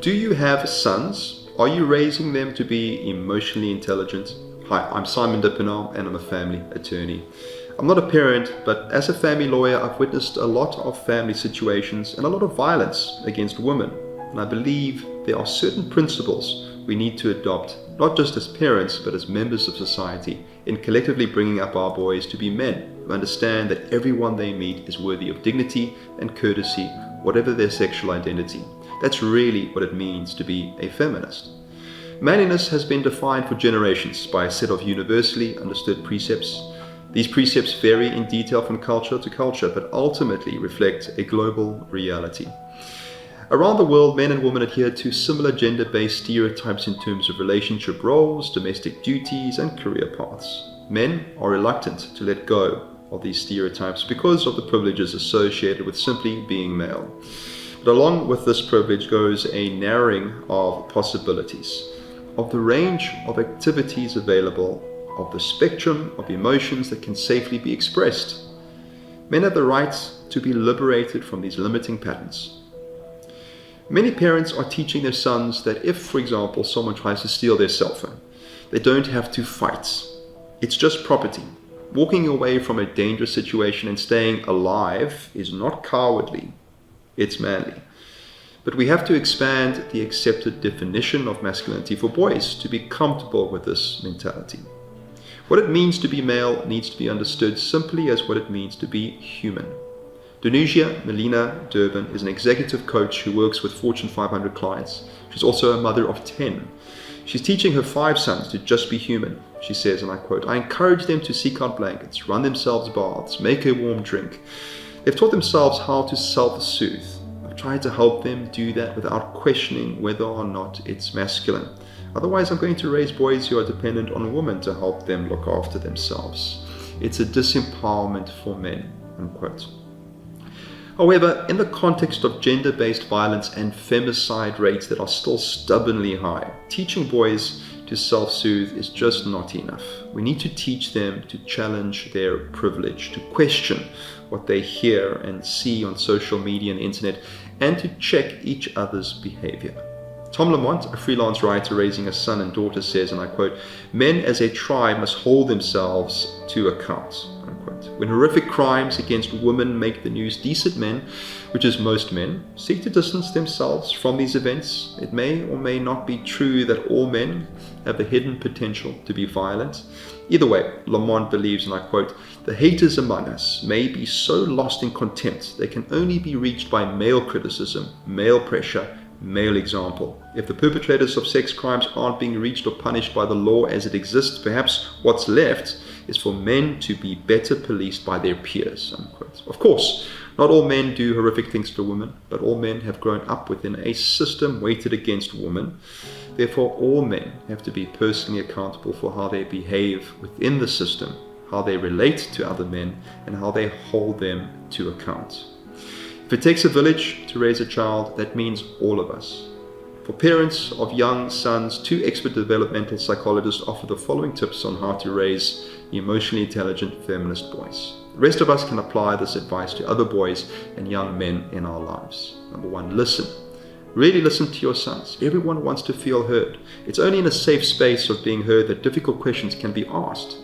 Do you have sons? Are you raising them to be emotionally intelligent? Hi, I'm Simon Dippenau and I'm a family attorney. I'm not a parent, but as a family lawyer, I've witnessed a lot of family situations and a lot of violence against women. And I believe there are certain principles we need to adopt, not just as parents, but as members of society, in collectively bringing up our boys to be men who understand that everyone they meet is worthy of dignity and courtesy, whatever their sexual identity. That's really what it means to be a feminist. Manliness has been defined for generations by a set of universally understood precepts. These precepts vary in detail from culture to culture, but ultimately reflect a global reality. Around the world, men and women adhere to similar gender-based stereotypes in terms of relationship roles, domestic duties, and career paths. Men are reluctant to let go of these stereotypes because of the privileges associated with simply being male. But along with this privilege goes a narrowing of possibilities, of the range of activities available, of the spectrum of emotions that can safely be expressed. Men have the right to be liberated from these limiting patterns. Many parents are teaching their sons that if, for example, someone tries to steal their cell phone, they don't have to fight. It's just property. Walking away from a dangerous situation and staying alive is not cowardly. It's manly. But we have to expand the accepted definition of masculinity for boys to be comfortable with this mentality. What it means to be male needs to be understood simply as what it means to be human. Donusia Melina Durbin is an executive coach who works with Fortune 500 clients. She's also a mother of 10. She's teaching her 5 sons to just be human. She says, and I quote, "I encourage them to seek out blankets, run themselves baths, make a warm drink. They've taught themselves how to self-soothe. I've tried to help them do that without questioning whether or not it's masculine. Otherwise, I'm going to raise boys who are dependent on women to help them look after themselves. It's a disempowerment for men," unquote. However, in the context of gender-based violence and femicide rates that are still stubbornly high, teaching boys to self-soothe is just not enough. We need to teach them to challenge their privilege, to question what they hear and see on social media and the internet, and to check each other's behavior. Tom Lamont, a freelance writer raising a son and daughter, says, and I quote, "Men as a tribe must hold themselves to account," unquote. When horrific crimes against women make the news, decent men, which is most men, seek to distance themselves from these events. It may or may not be true that all men have the hidden potential to be violent. Either way, Lamont believes, and I quote, "The haters among us may be so lost in contempt they can only be reached by male criticism, male pressure, male example. If the perpetrators of sex crimes aren't being reached or punished by the law as it exists, perhaps what's left is for men to be better policed by their peers," unquote. Of course, not all men do horrific things to women, but all men have grown up within a system weighted against women. Therefore, all men have to be personally accountable for how they behave within the system, how they relate to other men, and how they hold them to account. If it takes a village to raise a child, that means all of us. For parents of young sons, 2 expert developmental psychologists offer the following tips on how to raise emotionally intelligent feminist boys. The rest of us can apply this advice to other boys and young men in our lives. Number 1, listen. Really listen to your sons. Everyone wants to feel heard. It's only in a safe space of being heard that difficult questions can be asked.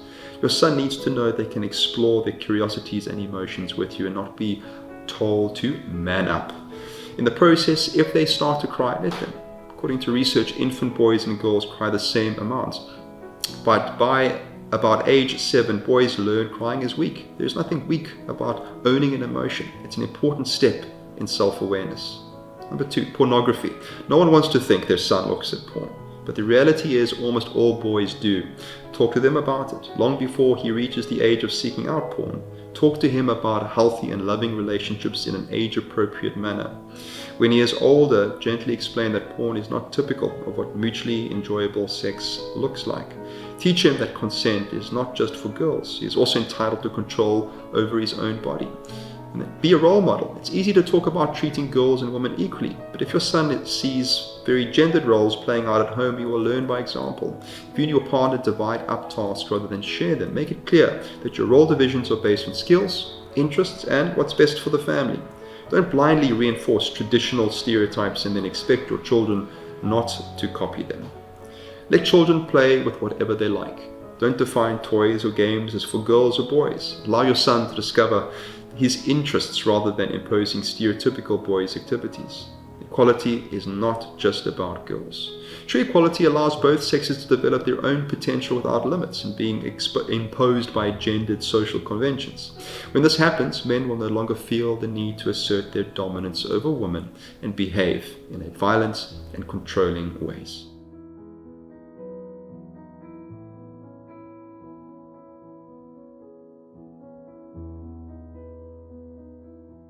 Your son needs to know they can explore their curiosities and emotions with you and not be told to man up. In the process, if they start to cry, let them. According to research, infant boys and girls cry the same amount. But by about age 7, boys learn crying is weak. There's nothing weak about owning an emotion. It's an important step in self-awareness. Number 2, pornography. No one wants to think their son looks at porn, but the reality is almost all boys do. Talk to them about it long before he reaches the age of seeking out porn. Talk to him about healthy and loving relationships in an age-appropriate manner. When he is older, gently explain that porn is not typical of what mutually enjoyable sex looks like. Teach him that consent is not just for girls. He is also entitled to control over his own body. And then be a role model. It's easy to talk about treating girls and women equally, but if your son sees very gendered roles playing out at home, he will learn by example. If you and your partner divide up tasks rather than share them, make it clear that your role divisions are based on skills, interests, and what's best for the family. Don't blindly reinforce traditional stereotypes and then expect your children not to copy them. Let children play with whatever they like. Don't define toys or games as for girls or boys. Allow your son to discover his interests rather than imposing stereotypical boys' activities. Equality is not just about girls. True equality allows both sexes to develop their own potential without limits and being imposed by gendered social conventions. When this happens, men will no longer feel the need to assert their dominance over women and behave in violent and controlling ways.